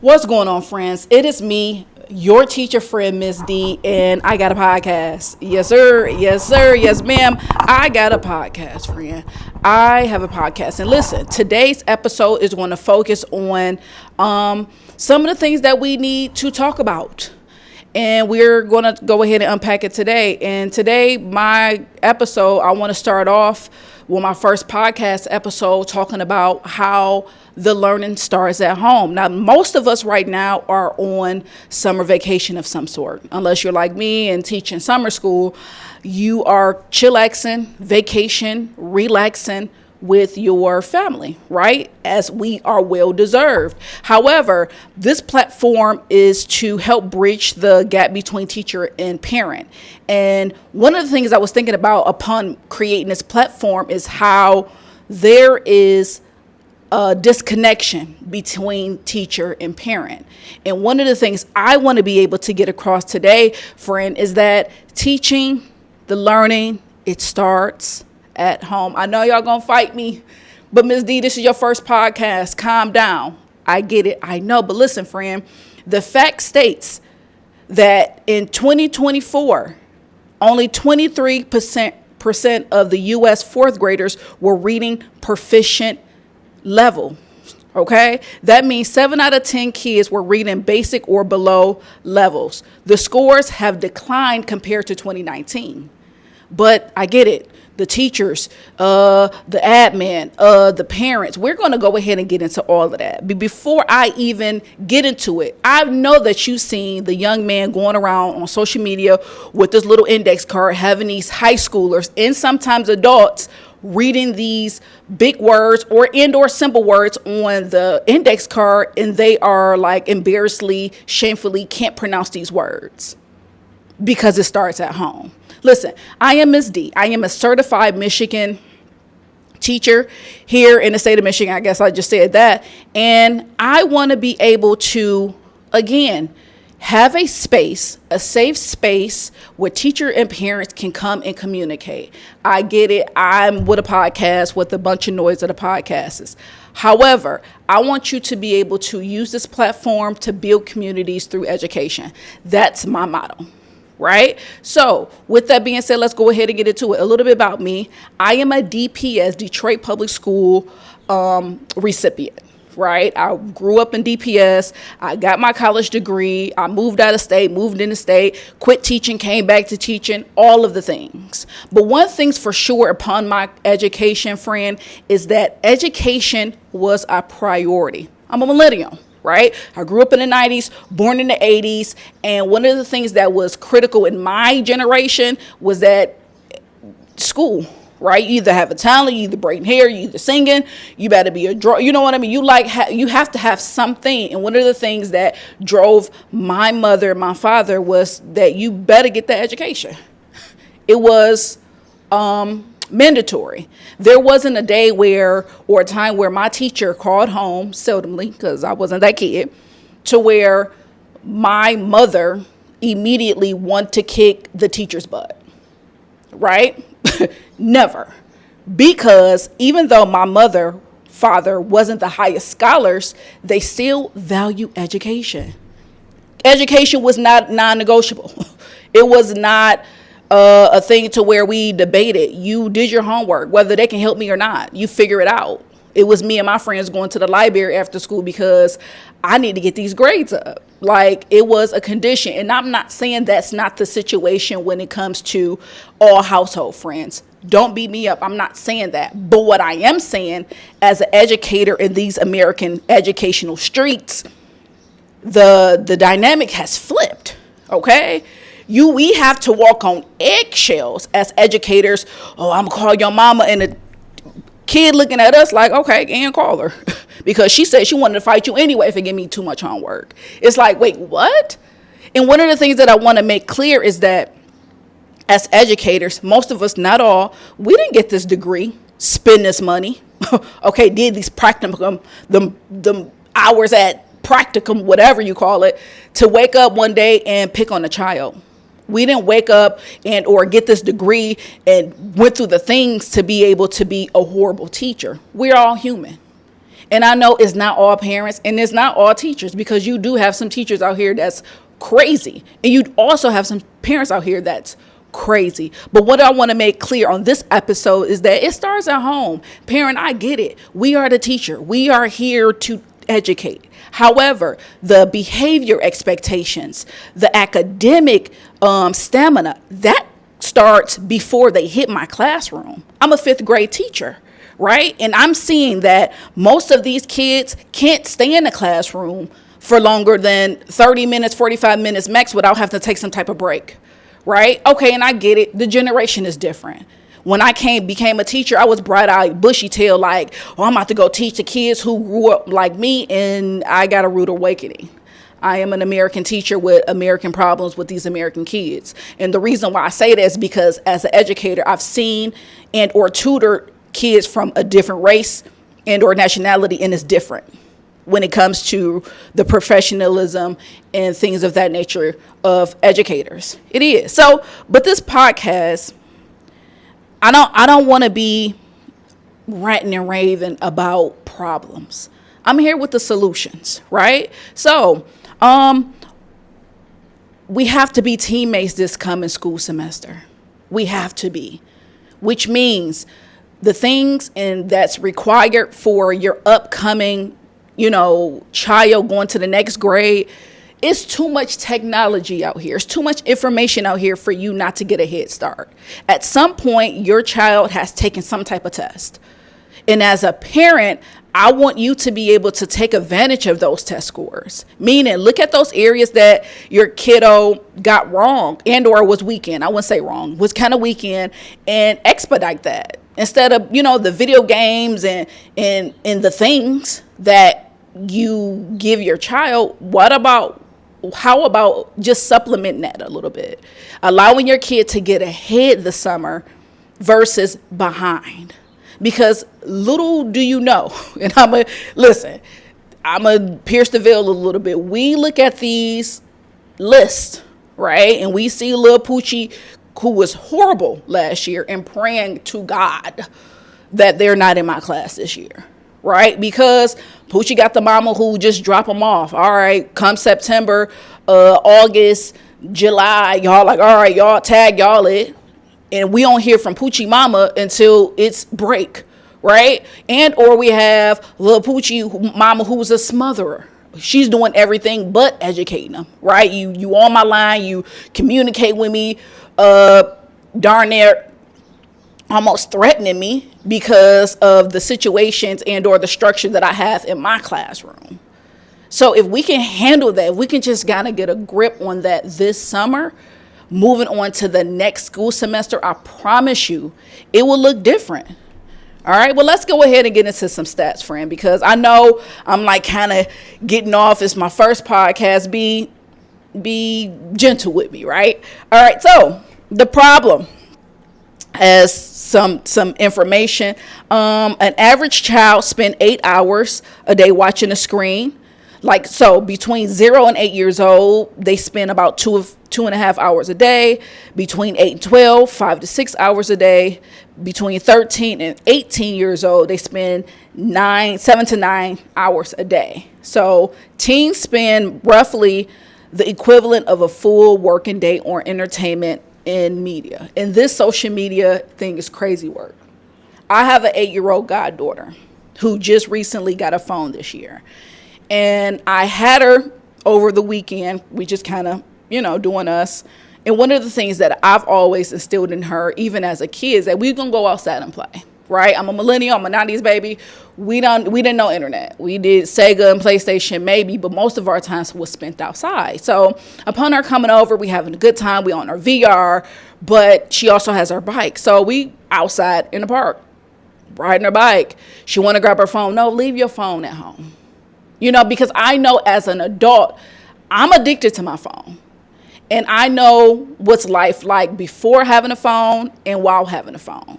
What's going on, friends? It is me, your teacher friend, Miss D, and I got a podcast. Yes, sir. Yes, sir. Yes, ma'am. I got a podcast, friend. I have a podcast. And listen, today's episode is going to focus on some of the things that we need to talk about. And we're going to go ahead and unpack it today. And today, my episode, I want to start off with my first podcast episode talking about how the learning starts at home. Now, most of us right now are on summer vacation of some sort. Unless you're like me and teaching summer school, you are chillaxing, vacation, relaxing with your family, right? As we are well deserved. However, this platform is to help bridge the gap between teacher and parent. And one of the things I was thinking about upon creating this platform is how there is a disconnection between teacher and parent. And one of the things I want to be able to get across today, friend, is that teaching, the learning, it starts at home. I know y'all gonna fight me, but Ms. D, this is your first podcast. Calm down. I get it. I know. But listen, friend, the fact states that in 2024, only 23% of the U.S. fourth graders were reading proficient level. Okay, that means 7 out of 10 kids were reading basic or below levels. The scores have declined compared to 2019. But I get it. The teachers, the admin, the parents, we're going to go ahead and get into all of that. But before I even get into it, I know that you've seen the young man going around on social media with this little index card, having these high schoolers and sometimes adults reading these big words or simple words on the index card, and they are like embarrassingly, shamefully can't pronounce these words because it starts at home. Listen, I am Ms. D. I am a certified Michigan teacher here in the state of Michigan. I guess I just said that. And I want to be able to, again, have a space, a safe space where teacher and parents can come and communicate. I get it. I'm with a podcast with a bunch of noise of the podcasts. However, I want you to be able to use this platform to build communities through education. That's my motto. Right? So with that being said, let's go ahead and get into it. A little bit about me. I am a DPS, Detroit Public School recipient. Right? I grew up in DPS. I got my college degree. I moved out of state, moved into state, quit teaching, came back to teaching, all of the things. But one thing's for sure upon my education, friend, is that education was a priority. I'm a millennial. Right? I grew up in the 90s, born in the 80s. And one of the things that was critical in my generation was that school, right? You either have a talent, you either braiding hair, you either singing, you better be a drawer. You know what I mean? You have to have something. And one of the things that drove my mother and my father was that you better get that education. It was, mandatory. There wasn't a day or a time where my teacher called home, seldomly, because I wasn't that kid, to where my mother immediately wanted to kick the teacher's butt. Right? Never. Because even though my father wasn't the highest scholars, they still value education. Education was not non-negotiable. It was not a thing to where we debated. You did your homework, whether they can help me or not. You figure it out. It was me and my friends going to the library after school because I need to get these grades up. Like, it was a condition. And I'm not saying that's not the situation when it comes to all household friends. Don't beat me up. I'm not saying that. But what I am saying, as an educator in these American educational streets, the dynamic has flipped. Okay? We have to walk on eggshells as educators. Oh, I'm gonna call your mama, and the kid looking at us like, okay, and call her. Because she said she wanted to fight you anyway if it gave me too much homework. It's like, wait, what? And one of the things that I want to make clear is that as educators, most of us, not all, we didn't get this degree, spend this money, okay, did these practicum, the hours at practicum, whatever you call it, to wake up one day and pick on a child. We didn't wake up or get this degree and went through the things to be able to be a horrible teacher. We're all human. And I know it's not all parents and it's not all teachers, because you do have some teachers out here that's crazy. And you also have some parents out here that's crazy. But what I want to make clear on this episode is that it starts at home. Parent, I get it. We are the teacher. We are here to educate. However, the behavior expectations, the academic stamina, that starts before they hit my classroom. I'm a 5th grade teacher, right? And I'm seeing that most of these kids can't stay in the classroom for longer than 30 minutes, 45 minutes max without having to take some type of break, right? Okay, and I get it. The generation is different. When I became a teacher, I was bright-eyed, bushy-tailed, like, oh, I'm about to go teach the kids who grew up like me, and I got a rude awakening. I am an American teacher with American problems with these American kids. And the reason why I say that is because as an educator, I've seen and or tutored kids from a different race and or nationality, and it's different when it comes to the professionalism and things of that nature of educators. It is. So, but this podcast, I don't want to be ranting and raving about problems. I'm here with the solutions, right? So, we have to be teammates this coming school semester. We have to be, which means the things and that's required for your upcoming, child going to the next grade. It's too much technology out here. It's too much information out here for you not to get a head start. At some point, your child has taken some type of test. And as a parent, I want you to be able to take advantage of those test scores. Meaning, look at those areas that your kiddo got wrong and or was weak in. I wouldn't say wrong, was kind of weak in, and expedite that. Instead of, the video games and the things that you give your child, how about just supplementing that a little bit? Allowing your kid to get ahead this summer versus behind. Because little do you know, and I'm going to pierce the veil a little bit. We look at these lists, right? And we see little Poochie, who was horrible last year, and praying to God that they're not in my class this year, right? Because Poochie got the mama who just drop him off. All right, come September, August, July, y'all like, all right, y'all tag y'all it. And we don't hear from Poochie mama until it's break, right? And or we have little Poochie mama who's a smotherer. She's doing everything but educating them, right? You on my line, you communicate with me, darn near almost threatening me because of the situations and or the structure that I have in my classroom. So if we can handle that, if we can just kind of get a grip on that this summer, moving on to the next school semester, I promise you, it will look different. All right, well, let's go ahead and get into some stats, friend, because I know I'm like kind of getting off. It's my first podcast. Be gentle with me, right? All right, so the problem, as some information, an average child spend 8 hours a day watching a screen. Like, so between 0 and 8 years old, they spend about 2.5 hours a day. Between 8 and 12, 5 to 6 hours a day. Between 13 and 18 years old, they spend 7 to 9 hours a day. So teens spend roughly the equivalent of a full working day on entertainment and media. And this social media thing is crazy work. I have an 8-year-old goddaughter who just recently got a phone this year. And I had her over the weekend. We just kind of, doing us. And one of the things that I've always instilled in her, even as a kid, is that we're going to go outside and play, right? I'm a millennial. I'm a 90s baby. We didn't know internet. We did Sega and PlayStation maybe, but most of our time was spent outside. So upon her coming over, we having a good time. We on our VR, but she also has her bike. So we outside in the park, riding her bike. She want to grab her phone. No, leave your phone at home. Because I know as an adult, I'm addicted to my phone. And I know what's life like before having a phone and while having a phone.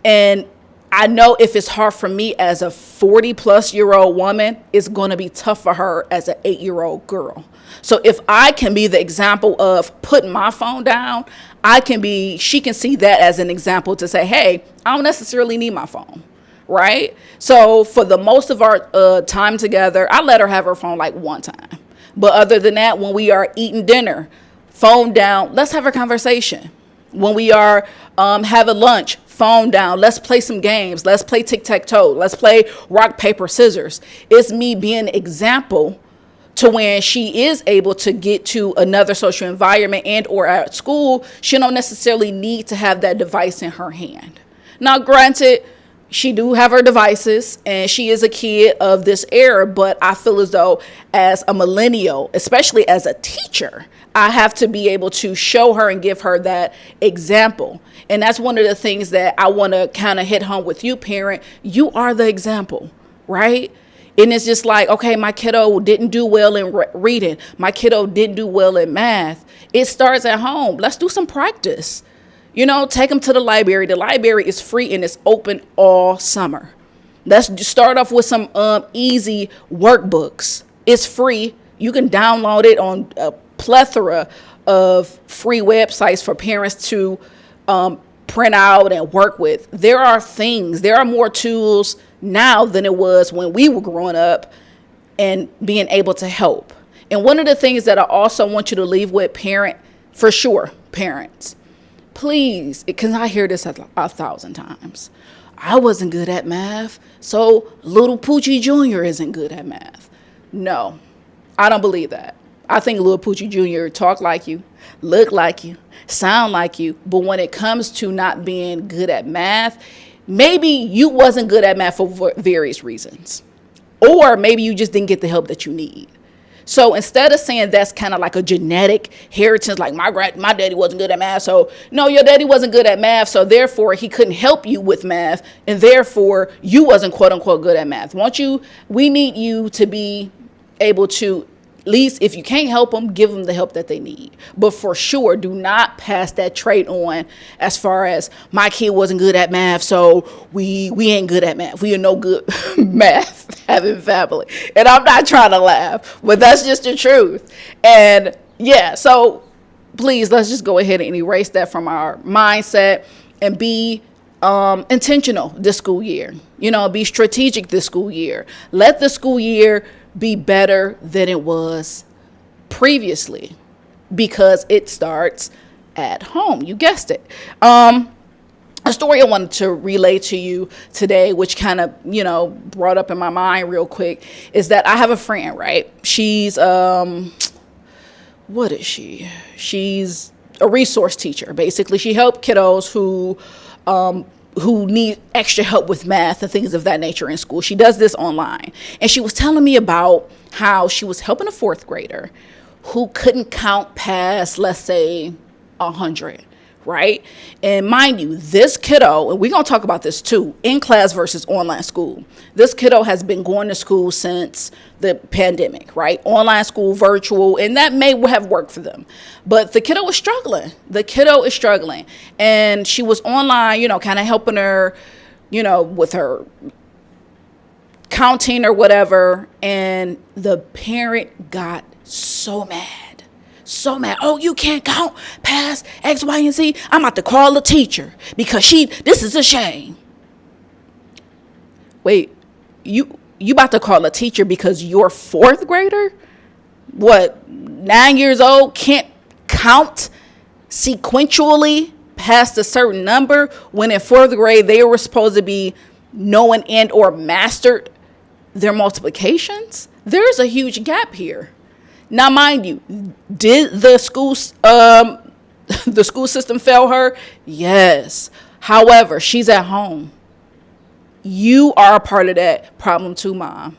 And I know if it's hard for me as a 40-plus-year-old woman, it's going to be tough for her as an 8-year-old girl. So if I can be the example of putting my phone down, she can see that as an example to say, hey, I don't necessarily need my phone. right? So for the most of our time together, I let her have her phone like one time. But other than that, when we are eating dinner, phone down, let's have a conversation. When we are having lunch, phone down, let's play some games. Let's play tic-tac-toe. Let's play rock, paper, scissors. It's me being an example to when she is able to get to another social environment and or at school, she don't necessarily need to have that device in her hand. Now, granted, she do have her devices and she is a kid of this era, but I feel as though as a millennial, especially as a teacher, I have to be able to show her and give her that example. And that's one of the things that I want to kind of hit home with you, parent. You are the example, right? And it's just like, okay, my kiddo didn't do well in reading. My kiddo didn't do well in math. It starts at home. Let's do some practice. You know, take them to the library. The library is free and it's open all summer. Let's start off with some easy workbooks. It's free. You can download it on a plethora of free websites for parents to print out and work with. There are more tools now than it was when we were growing up and being able to help. And one of the things that I also want you to leave with parents, please, because I hear this 1,000 times. I wasn't good at math, so little Poochie Jr. isn't good at math. No, I don't believe that. I think little Poochie Jr. talk like you, look like you, sound like you, but when it comes to not being good at math, maybe you wasn't good at math for various reasons, or maybe you just didn't get the help that you need. So instead of saying that's kind of like a genetic inheritance, like my daddy wasn't good at math, so no, your daddy wasn't good at math, so therefore he couldn't help you with math, and therefore you wasn't quote unquote good at math. We need you to be able to, at least if you can't help them, give them the help that they need. But for sure, do not pass that trait on as far as my kid wasn't good at math, so we ain't good at math. We are no good math having family. And I'm not trying to laugh, but that's just the truth. And yeah, so please, let's just go ahead and erase that from our mindset and be intentional this school year. You know, be strategic this school year. Let the school year be better than it was previously because it starts at home. You guessed it. A story I wanted to relay to you today, which kind of, brought up in my mind real quick, is that I have a friend, right? She's, what is she? She's a resource teacher. Basically, she helped kiddos who need extra help with math and things of that nature in school. She does this online. And she was telling me about how she was helping a fourth grader who couldn't count past, let's say, 100, right? And mind you, this kiddo, and we're going to talk about this too, in class versus online school. This kiddo has been going to school since the pandemic, right? Online school, virtual, and that may have worked for them. But the kiddo was struggling. And she was online, kind of helping her, with her counting or whatever. And the parent got so mad. Oh, you can't count past X, Y, and Z. I'm about to call the teacher because this is a shame. Wait, you about to call a teacher because your fourth grader, 9 years old, can't count sequentially past a certain number when in fourth grade they were supposed to be knowing and or mastered their multiplications? There's a huge gap here. Now, mind you, did the school system fail her? Yes. However, she's at home. You are a part of that problem too, Mom.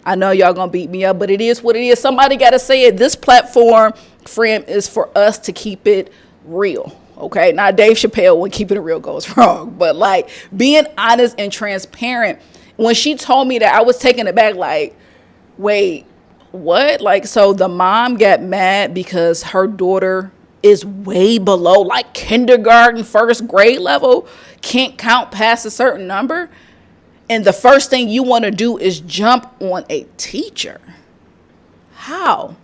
I know y'all gonna beat me up, but it is what it is. Somebody gotta say it. This platform, friend, is for us to keep it real. Okay, now Dave Chappelle, when keeping it real goes wrong, but like being honest and transparent. When she told me that, I was taken aback. Like, wait. What? Like, so the mom got mad because her daughter is way below like kindergarten, first grade level, can't count past a certain number. And the first thing you want to do is jump on a teacher. How?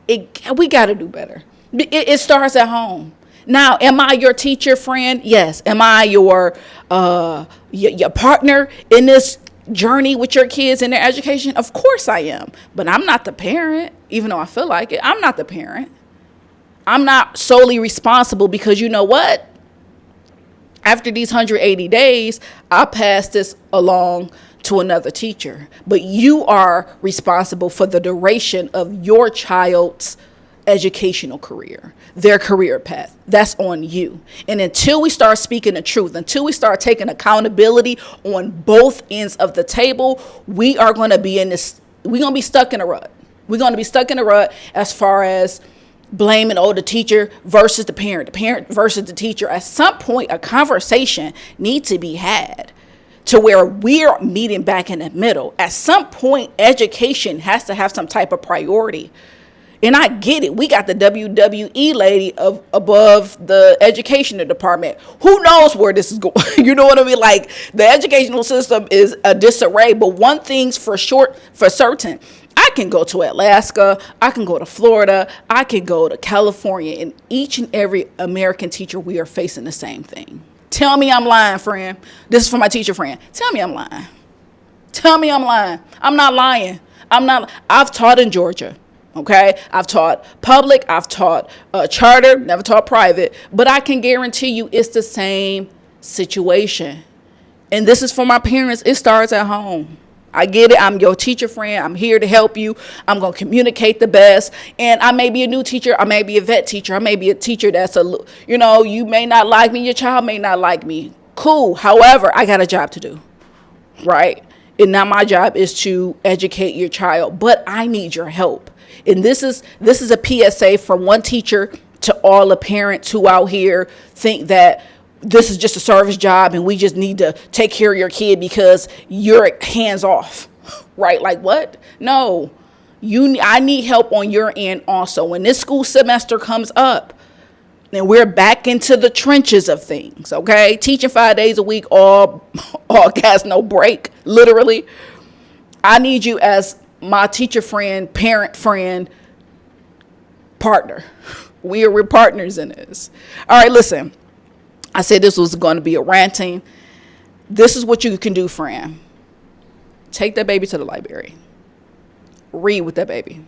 We got to do better. It starts at home. Now, am I your teacher friend? Yes. Am I your partner in this journey with your kids and their education? Of course I am. But I'm not the parent, even though I feel like it. I'm not the parent. I'm not solely responsible, because you know what? After these 180 days, I pass this along to another teacher. But you are responsible for the duration of your child's educational career, their career path. That's on you. And until we start speaking the truth, until we start taking accountability on both ends of the table, we are going to be we're going to be stuck in a rut. We're going to be stuck in a rut as far as blaming, the teacher versus the parent versus the teacher. At some point, a conversation needs to be had to where we're meeting back in the middle. At some point, education has to have some type of priority. And I get it. We got the WWE lady above the educational department. Who knows where this is going? You know what I mean? Like, the educational system is a disarray. But one thing's for certain. I can go to Alaska. I can go to Florida. I can go to California. And each and every American teacher, we are facing the same thing. Tell me I'm lying, friend. This is for my teacher friend. Tell me I'm lying. Tell me I'm lying. I'm not lying. I've taught in Georgia. Okay, I've taught public, I've taught charter, never taught private, but I can guarantee you it's the same situation. And this is for my parents. It starts at home. I get it. I'm your teacher friend. I'm here to help you. I'm going to communicate the best. And I may be a new teacher. I may be a vet teacher. I may be a teacher you may not like me. Your child may not like me. Cool. However, I got a job to do, right? And now my job is to educate your child, but I need your help. And this is a PSA from one teacher to all the parents who out here think that this is just a service job and we just need to take care of your kid because you're hands off, right? Like what? No, I need help on your end also. When this school semester comes up and we're back into the trenches of things, okay? Teaching 5 days a week, all gas, no break, literally. I need you as my teacher friend, parent friend, partner. We're partners in this. All right, listen. I said this was going to be a ranting. This is what you can do, friend. Take that baby to the library. Read with that baby.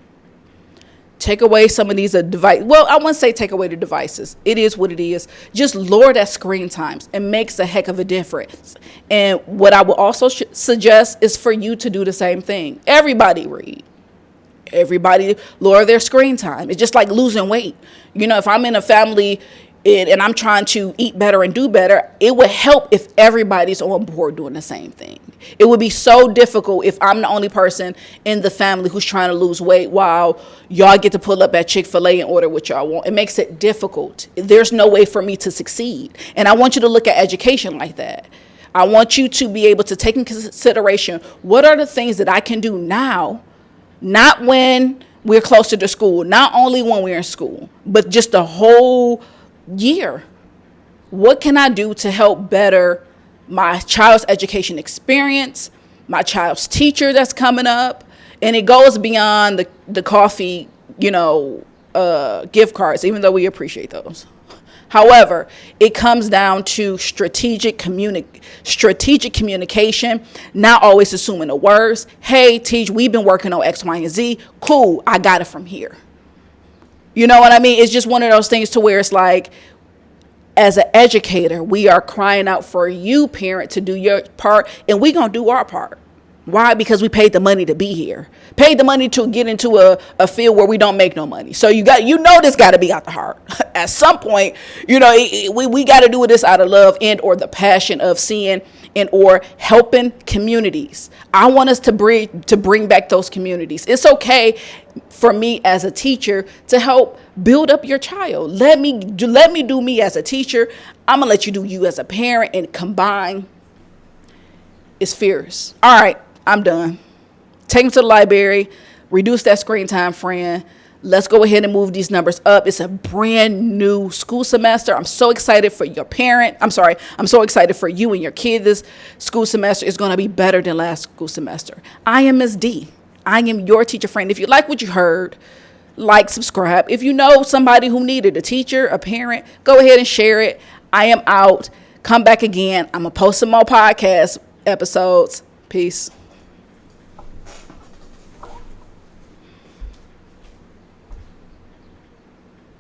Take away some of these devices. Well, I wouldn't say take away the devices. It is what it is. Just lower that screen times. It makes a heck of a difference. And what I would also suggest is for you to do the same thing. Everybody read. Everybody lower their screen time. It's just like losing weight. If I'm in a family and I'm trying to eat better and do better, it would help if everybody's on board doing the same thing. It would be so difficult if I'm the only person in the family who's trying to lose weight while y'all get to pull up at Chick-fil-A and order what y'all want. It makes it difficult. There's no way for me to succeed. And I want you to look at education like that. I want you to be able to take in consideration, what are the things that I can do now, not when we're closer to school, not only when we're in school, but just the whole year. What can I do to help better my child's education experience, my child's teacher that's coming up? And it goes beyond the coffee, gift cards, even though we appreciate those. However, it comes down to strategic communication, not always assuming the worst. Hey, teach, we've been working on X, Y, and Z. Cool, I got it from here. You know what I mean? It's just one of those things to where it's like, as an educator, we are crying out for you, parent, to do your part, and we're going to do our part. Why? Because we paid the money to be here. Paid the money to get into a field where we don't make no money. So this got to be out the heart. At some point, we got to do this out of love and or the passion of seeing and or helping communities. I want us to bring back those communities. It's okay for me as a teacher to help build up your child. Let me do me as a teacher. I'm gonna let you do you as a parent, and combine. It's fierce. All right, I'm done. Take them to the library. Reduce that screen time, friend. Let's go ahead and move these numbers up. It's a brand new school semester. I'm so excited for your parent. I'm so excited for you and your kid. This school semester is going to be better than last school semester. I am Ms. D. I am your teacher friend. If you like what you heard, like, subscribe. If you know somebody who needed, a teacher, a parent, go ahead and share it. I am out. Come back again. I'm going to post some more podcast episodes. Peace.